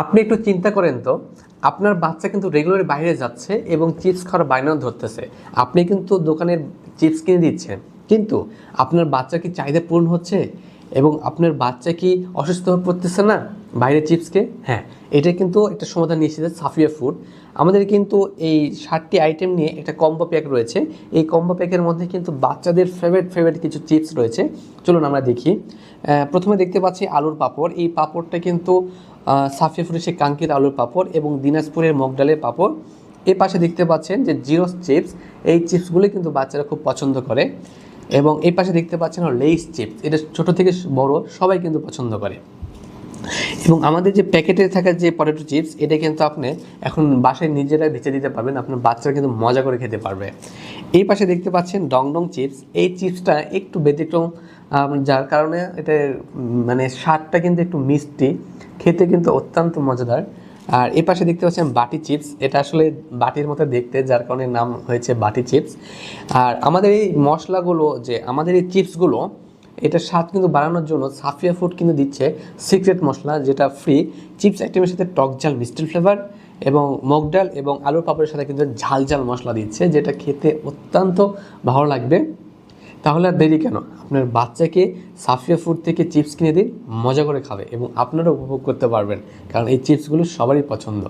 আপনি একটু চিন্তা করেন তো, আপনার বাচ্চা কিন্তু রেগুলার বাইরে যাচ্ছে এবং চিপস খাওয়ার বায়না ধরতেছে। আপনি কিন্তু দোকানের চিপস কিনে দিচ্ছেন, কিন্তু আপনার বাচ্চা কি চাহিদা পূরণ হচ্ছে? এবং আপনার বাচ্চা কি অসুস্থ হয়ে পড়তেছে না বাইরের চিপসকে? হ্যাঁ, এটা কিন্তু একটা সমাধান নিয়ে এসেছে সাফিয়া ফুড। আমাদের কিন্তু এই 60টি আইটেম নিয়ে একটা কম্বো প্যাক রয়েছে। এই কম্বো প্যাকের মধ্যে কিন্তু বাচ্চাদের ফেভারিট কিছু চিপস রয়েছে। চলুন আমরা দেখি। প্রথমে দেখতে পাচ্ছি আলুর পাঁপড়। এই পাঁপড়টা কিন্তু সাফিয়া ফুডের সেই কাঙ্ক্ষিত আলুর পাঁপড় এবং দিনাজপুরের মগ ডালের পাঁপড়। এই পাশে দেখতে পাচ্ছেন যে জিরোস চিপস। এই চিপসগুলো কিন্তু বাচ্চারা খুব পছন্দ করে। এবং এই পাশে দেখতে পাচ্ছেন লেইস চিপস। এটা ছোট থেকে বড় সবাই কিন্তু পছন্দ করে। এবং আমাদের যে প্যাকেটে থাকা যে পটেটো চিপস, এটা কিন্তু আপনি এখন বাসায় নিজেরা ভেজে দিতে পারবেন, আপনার বাচ্চারা কিন্তু মজা করে খেতে পারবে। এই পাশে দেখতে পাচ্ছেন ডংডং চিপস। এই চিপসটা একটু ব্যতিক্রম, যার কারণে এটা মানে স্বাদটা কিন্তু একটু মিষ্টি, খেতে কিন্তু অত্যন্ত মজাদার। আর এই পাশে দেখতে পাচ্ছেন বাটি চিপস। এটা আসলে বাটির মতো দেখতে, যার কারণে নাম হয়েছে বাটি চিপস। আর আমাদের এই মশলাগুলো, যে আমাদের এই চিপসগুলো, এটার স্বাদ কিন্তু বাড়ানোর জন্য সাফিয়া ফুড কিন্তু দিচ্ছে সিক্রেট মশলা, যেটা ফ্রি। চিপস আইটেমের সাথে টক ঝাল মিষ্টি ফ্লেভার এবং মগ ডাল এবং আলুর পাপড়ের সাথে কিন্তু ঝাল ঝাল মশলা দিচ্ছে, যেটা খেতে অত্যন্ত ভালো লাগবে। তাহলে আর দেরি কেন, আপনার বাচ্চাকে সাফিয়া ফুড থেকে চিপস কিনে দিন, মজা করে খাবে এবং আপনারা উপভোগ করতে পারবেন, কারণ এই চিপসগুলো সবারই পছন্দ।